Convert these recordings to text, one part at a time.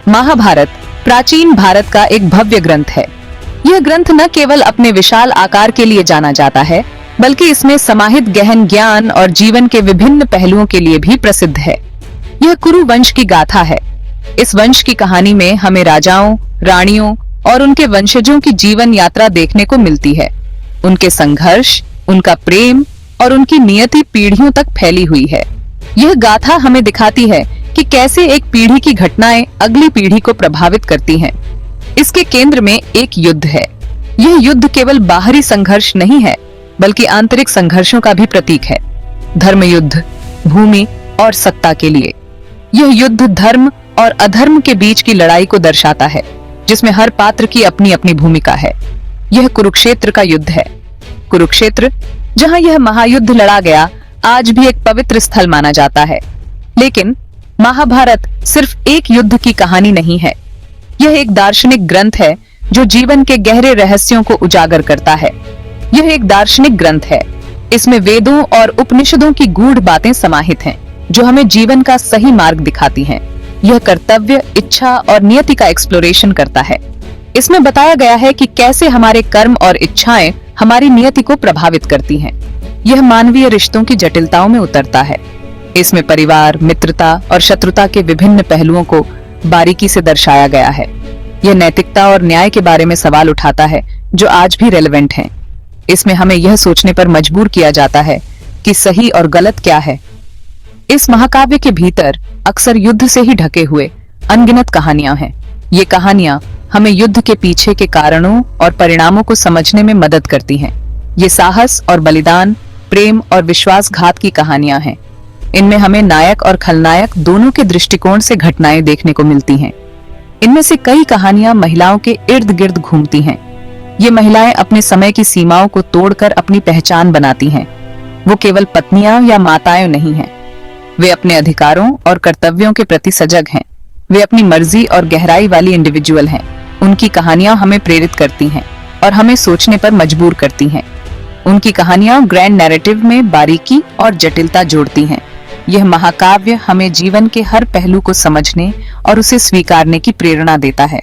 महाभारत प्राचीन भारत का एक भव्य ग्रंथ है। यह ग्रंथ न केवल अपने विशाल आकार के लिए जाना जाता है, बल्कि इसमें समाहित गहन ज्ञान और जीवन के विभिन्न पहलुओं के लिए भी प्रसिद्ध है। यह कुरु वंश की गाथा है। इस वंश की कहानी में हमें राजाओं, रानियों और उनके वंशजों की जीवन यात्रा देखने को मिलती है। उनके संघर्ष, उनका प्रेम और उनकी नियति पीढ़ियों तक फैली हुई है। यह गाथा हमें दिखाती है कि कैसे एक पीढ़ी की घटनाएं अगली पीढ़ी को प्रभावित करती हैं। इसके केंद्र में एक युद्ध है। यह युद्ध केवल बाहरी संघर्ष नहीं है, बल्कि आंतरिक संघर्षों का भी प्रतीक है। धर्म युद्ध, भूमि और सत्ता के लिए। यह युद्ध धर्म और अधर्म के बीच की लड़ाई को दर्शाता है, जिसमें हर पात्र की अपनी अपनी भूमिका है। यह कुरुक्षेत्र का युद्ध है। कुरुक्षेत्र, जहां यह महायुद्ध लड़ा गया, आज भी एक पवित्र स्थल माना जाता है। लेकिन महाभारत सिर्फ एक युद्ध की कहानी नहीं है। यह एक दार्शनिक ग्रंथ है जो जीवन के गहरे रहस्यों को उजागर करता है। यह एक दार्शनिक ग्रंथ है। इसमें वेदों और उपनिषदों की गूढ़ बातें समाहित हैं, जो हमें जीवन का सही मार्ग दिखाती हैं। यह कर्तव्य, इच्छा और नियति का एक्सप्लोरेशन करता है। इसमें बताया गया है कि कैसे हमारे कर्म और इच्छाएं हमारी नियति को प्रभावित करती हैं। यह मानवीय रिश्तों की जटिलताओं में उतरता है। इसमें परिवार, मित्रता और शत्रुता के विभिन्न पहलुओं को बारीकी से दर्शाया गया है। यह नैतिकता और न्याय के बारे में सवाल उठाता है, जो आज भी रेलेवेंट हैं। इसमें हमें यह सोचने पर मजबूर किया जाता है कि सही और गलत क्या है। इस महाकाव्य के भीतर अक्सर युद्ध से ही ढके हुए अनगिनत कहानियां हैं। ये कहानियां हमें युद्ध के पीछे के कारणों और परिणामों को समझने में मदद करती हैं। ये साहस और बलिदान, प्रेम और विश्वासघात की कहानियां हैं। इनमें हमें नायक और खलनायक दोनों के दृष्टिकोण से घटनाएं देखने को मिलती हैं। इनमें से कई कहानियां महिलाओं के इर्द गिर्द घूमती हैं। ये महिलाएं अपने समय की सीमाओं को तोड़कर अपनी पहचान बनाती हैं। वो केवल पत्नियां या माताएं नहीं हैं। वे अपने अधिकारों और कर्तव्यों के प्रति सजग हैं। वे अपनी मर्जी और गहराई वाली इंडिविजुअल हैं। उनकी कहानियां हमें प्रेरित करती हैं और हमें सोचने पर मजबूर करती हैं। उनकी कहानियां ग्रैंड नैरेटिव में बारीकी और जटिलता जोड़ती हैं। यह महाकाव्य हमें जीवन के हर पहलू को समझने और उसे स्वीकारने की प्रेरणा देता है।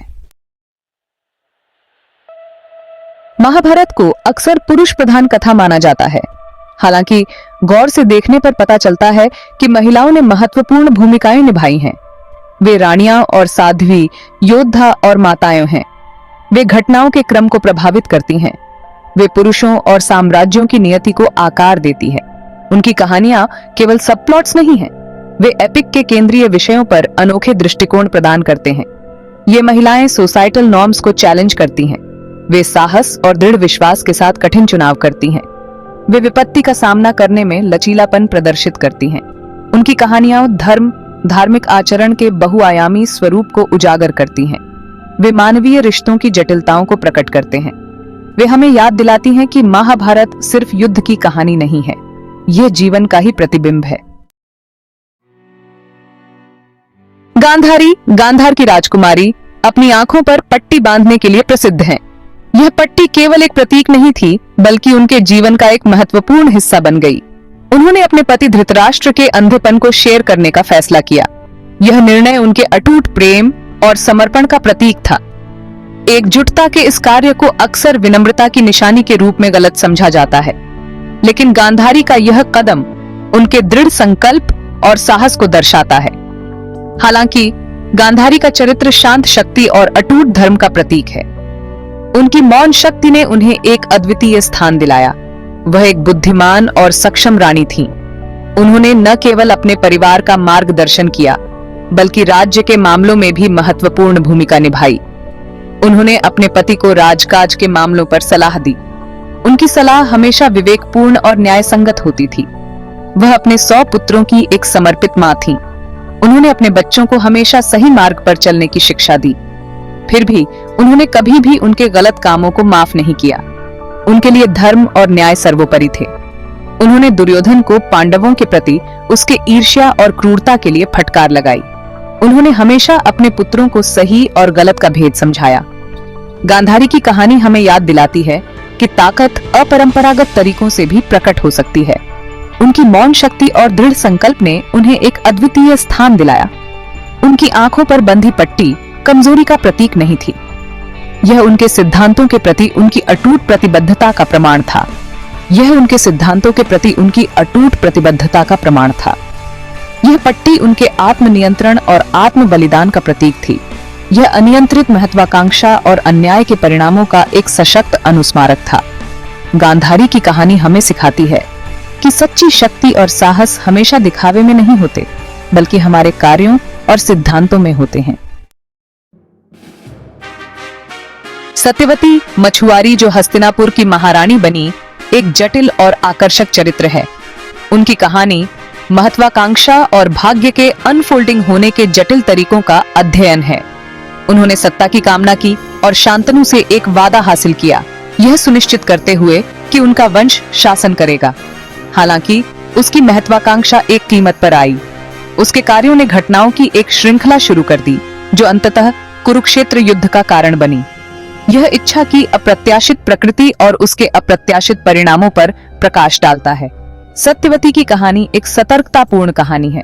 महाभारत को अक्सर पुरुष प्रधान कथा माना जाता है। हालांकि गौर से देखने पर पता चलता है कि महिलाओं ने महत्वपूर्ण भूमिकाएं निभाई हैं। वे रानियां और साध्वी, योद्धा और माताएं हैं। वे घटनाओं के क्रम को प्रभावित करती हैं। वे पुरुषों और साम्राज्यों की नियति को आकार देती है। उनकी कहानियां केवल सब प्लॉट्स नहीं हैं। वे एपिक के केंद्रीय विषयों पर अनोखे दृष्टिकोण प्रदान करते हैं। ये महिलाएं सोसाइटल नॉर्म्स को चैलेंज करती हैं। वे साहस और दृढ़ विश्वास के साथ कठिन चुनाव करती हैं। वे विपत्ति का सामना करने में लचीलापन प्रदर्शित करती हैं। उनकी कहानियां धर्म, धार्मिक आचरण के बहुआयामी स्वरूप को उजागर करती हैं। वे मानवीय रिश्तों की जटिलताओं को प्रकट करते हैं। वे हमें याद दिलाती हैं कि महाभारत सिर्फ युद्ध की कहानी नहीं है, यह जीवन का ही प्रतिबिंब है। गांधारी, गांधार की राजकुमारी, अपनी आंखों पर पट्टी बांधने के लिए प्रसिद्ध हैं। यह पट्टी केवल एक प्रतीक नहीं थी, बल्कि उनके जीवन का एक महत्वपूर्ण हिस्सा बन गई। उन्होंने अपने पति धृतराष्ट्र के अंधेपन को शेयर करने का फैसला किया। यह निर्णय उनके अटूट प्रेम और समर्पण का प्रतीक था। एकजुटता के इस कार्य को अक्सर विनम्रता की निशानी के रूप में गलत समझा जाता है, लेकिन गांधारी का यह कदम उनके दृढ़ संकल्प और साहस को दर्शाता है। हालांकि गांधारी का चरित्र शांत शक्ति और अटूट धर्म का प्रतीक है। उनकी मौन शक्ति ने उन्हें एक अद्वितीय स्थान दिलाया। वह एक बुद्धिमान और सक्षम रानी थीं। उन्होंने न केवल अपने परिवार का मार्गदर्शन किया, बल्कि राज्य के मामलों में भी महत्वपूर्ण भूमिका निभाई। उन्होंने अपने पति को राजकाज के मामलों पर सलाह दी। उनकी सलाह हमेशा विवेकपूर्ण और न्यायसंगत होती थी। वह अपने 100 पुत्रों की एक समर्पित मां थीं। उन्होंने अपने बच्चों को हमेशा सही मार्ग पर चलने की शिक्षा दी। फिर भी उन्होंने कभी भी उनके गलत कामों को माफ नहीं किया। उनके लिए धर्म और न्याय सर्वोपरि थे। उन्होंने दुर्योधन को पांडवों के प्रति उसके ईर्ष्या और क्रूरता के लिए फटकार लगाई। उन्होंने हमेशा अपने पुत्रों को सही और गलत का भेद समझाया। गांधारी की कहानी हमें याद दिलाती है कि ताकत अपरंपरागत तरीकों से भी प्रकट हो सकती है। उनकी मौन शक्ति और दृढ़ संकल्प ने उन्हें एक अद्वितीय स्थान दिलाया। उनकी आंखों पर बंधी पट्टी कमजोरी का प्रतीक नहीं थी। यह उनके सिद्धांतों के प्रति उनकी अटूट प्रतिबद्धता का प्रमाण था। यह उनके सिद्धांतों के प्रति उनकी अटूट प्रतिबद्धता का प्रमाण था। यह पट्टी उनके आत्मनियंत्रण और आत्म बलिदान का प्रतीक थी। यह अनियंत्रित महत्वाकांक्षा और अन्याय के परिणामों का एक सशक्त अनुस्मारक था। गांधारी की कहानी हमें सिखाती है कि सच्ची शक्ति और साहस हमेशा दिखावे में नहीं होते, बल्कि हमारे कार्यों और सिद्धांतों में होते हैं। सत्यवती मछुआरी, जो हस्तिनापुर की महारानी बनी, एक जटिल और आकर्षक चरित्र है। उनकी कहानी महत्वाकांक्षा और भाग्य के अनफोल्डिंग होने के जटिल तरीकों का अध्ययन है। उन्होंने सत्ता की कामना की और शांतनु से एक वादा हासिल किया, यह सुनिश्चित करते हुए कि उनका वंश शासन करेगा। हालांकि उसकी महत्वाकांक्षा एक कीमत पर आई। उसके कार्यों ने घटनाओं की एक श्रृंखला शुरू कर दी, जो अंततः कुरुक्षेत्र युद्ध का कारण बनी। यह इच्छा की अप्रत्याशित प्रकृति और उसके अप्रत्याशित परिणामों पर प्रकाश डालता है। सत्यवती की कहानी एक सतर्कतापूर्ण कहानी है।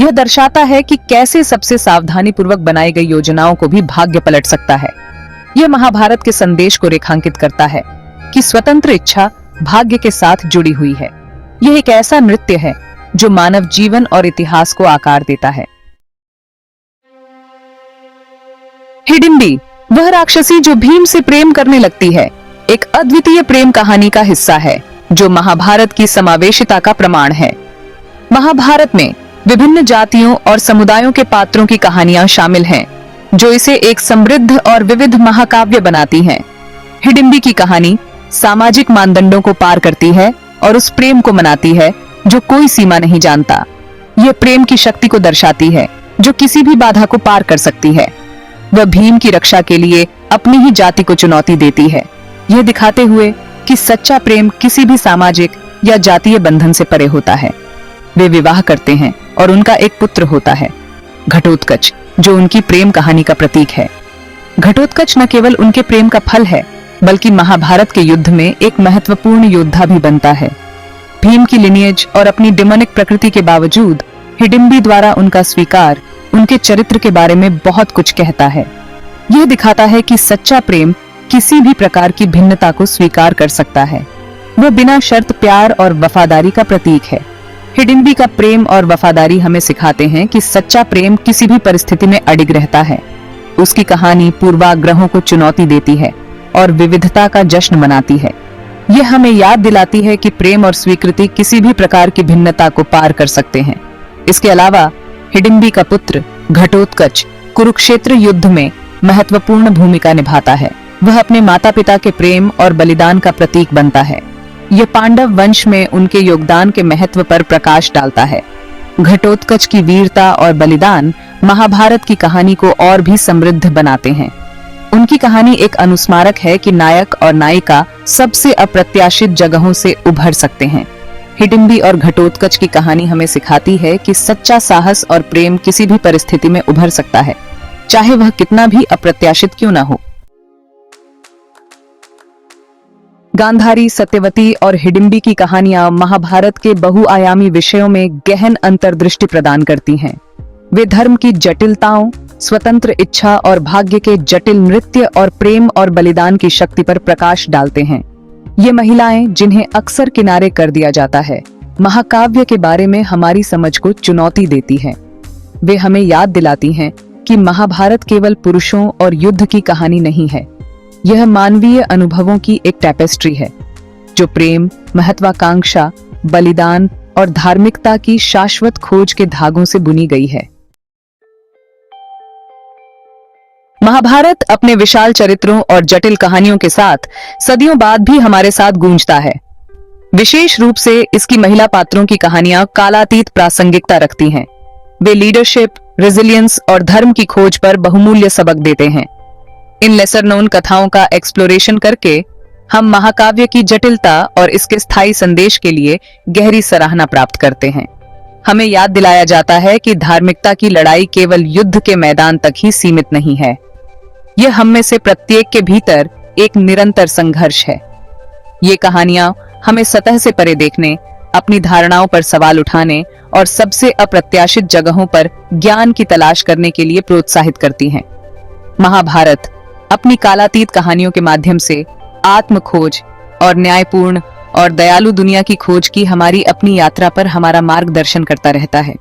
यह दर्शाता है कि कैसे सबसे सावधानी पूर्वक बनाई गई योजनाओं को भी भाग्य पलट सकता है। यह महाभारत के संदेश को रेखांकित करता है कि स्वतंत्र इच्छा भाग्य के साथ जुड़ी हुई है। यह एक ऐसा नृत्य है जो मानव जीवन और इतिहास को आकार देता है। हिडिंबी, वह राक्षसी जो भीम से प्रेम करने लगती है, एक अद्वितीय प्रेम कहानी का हिस्सा है जो महाभारत की समावेशिता का प्रमाण है। महाभारत में विभिन्न जातियों और समुदायों के पात्रों की कहानियां शामिल हैं, जो इसे एक समृद्ध और विविध महाकाव्य बनाती हैं। हिडिंबी की कहानी सामाजिक मानदंडों को पार करती है और उस प्रेम को मनाती है जो कोई सीमा नहीं जानता। यह प्रेम की शक्ति को दर्शाती है जो किसी भी बाधा को पार कर सकती है। वह भीम की रक्षा के लिए अपनी ही जाति को चुनौती देती है, यह दिखाते हुए कि सच्चा प्रेम किसी भी सामाजिक या जातीय बंधन से परे होता है। वे विवाह करते हैं और उनका एक पुत्र होता है, घटोत्कच, जो उनकी प्रेम कहानी का प्रतीक है। घटोत्कच न केवल उनके प्रेम का फल है, बल्कि महाभारत के युद्ध में एक महत्वपूर्ण योद्धा भी बनता है। भीम की लिनिएज और अपनी डिमोनिक प्रकृति के बावजूद हिडिंबी द्वारा उनका स्वीकार उनके चरित्र के बारे में बहुत कुछ कहता है। यह दिखाता है कि सच्चा प्रेम किसी भी प्रकार की भिन्नता को स्वीकार कर सकता है। वह बिना शर्त प्यार और वफादारी का प्रतीक है। हिडिंबी का प्रेम और वफादारी हमें सिखाते हैं कि सच्चा प्रेम किसी भी परिस्थिति में अडिग रहता है। उसकी कहानी पूर्वाग्रहों को चुनौती देती है और विविधता का जश्न मनाती है। यह हमें याद दिलाती है कि प्रेम और स्वीकृति किसी भी प्रकार की भिन्नता को पार कर सकते हैं। इसके अलावा हिडिंबी का पुत्र घटोत्कच कुरुक्षेत्र युद्ध में महत्वपूर्ण भूमिका निभाता है। वह अपने माता पिता के प्रेम और बलिदान का प्रतीक बनता है। यह पांडव वंश में उनके योगदान के महत्व पर प्रकाश डालता है। घटोत्कच की वीरता और बलिदान महाभारत की कहानी को और भी समृद्ध बनाते हैं। उनकी कहानी एक अनुस्मारक है कि नायक और नायिका सबसे अप्रत्याशित जगहों से उभर सकते हैं। हिडिंबी और घटोत्कच की कहानी हमें सिखाती है कि सच्चा साहस और प्रेम किसी भी परिस्थिति में उभर सकता है, चाहे वह कितना भी अप्रत्याशित क्यों न हो। गांधारी, सत्यवती और हिडिंबी की कहानियां महाभारत के बहुआयामी विषयों में गहन अंतर्दृष्टि प्रदान करती हैं। वे धर्म की जटिलताओं, स्वतंत्र इच्छा और भाग्य के जटिल नृत्य और प्रेम और बलिदान की शक्ति पर प्रकाश डालते हैं। ये महिलाएं, जिन्हें अक्सर किनारे कर दिया जाता है, महाकाव्य के बारे में हमारी समझ को चुनौती देती हैं। वे हमें याद दिलाती हैं कि महाभारत केवल पुरुषों और युद्ध की कहानी नहीं है। यह मानवीय अनुभवों की एक टैपेस्ट्री है, जो प्रेम, महत्वाकांक्षा, बलिदान और धार्मिकता की शाश्वत खोज के धागों से बुनी गई है। महाभारत अपने विशाल चरित्रों और जटिल कहानियों के साथ सदियों बाद भी हमारे साथ गूंजता है। विशेष रूप से इसकी महिला पात्रों की कहानियां कालातीत प्रासंगिकता रखती हैं। वे लीडरशिप, रेजिलियंस और धर्म की खोज पर बहुमूल्य सबक देते हैं। इन लेसर नोन कथाओं का एक्सप्लोरेशन करके हम महाकाव्य की जटिलता और इसके स्थायी संदेश के लिए गहरी सराहना प्राप्त करते हैं। हमें याद दिलाया जाता है कि धार्मिकता की लड़ाई केवल युद्ध के मैदान तक ही सीमित नहीं है। यह हम में से प्रत्येक के भीतर एक निरंतर संघर्ष है। ये कहानियां हमें सतह से परे देखने, अपनी धारणाओं पर सवाल उठाने और सबसे अप्रत्याशित जगहों पर ज्ञान की तलाश करने के लिए प्रोत्साहित करती हैं। महाभारत अपनी कालातीत कहानियों के माध्यम से आत्म खोज और न्यायपूर्ण और दयालु दुनिया की खोज की हमारी अपनी यात्रा पर हमारा मार्गदर्शन करता रहता है।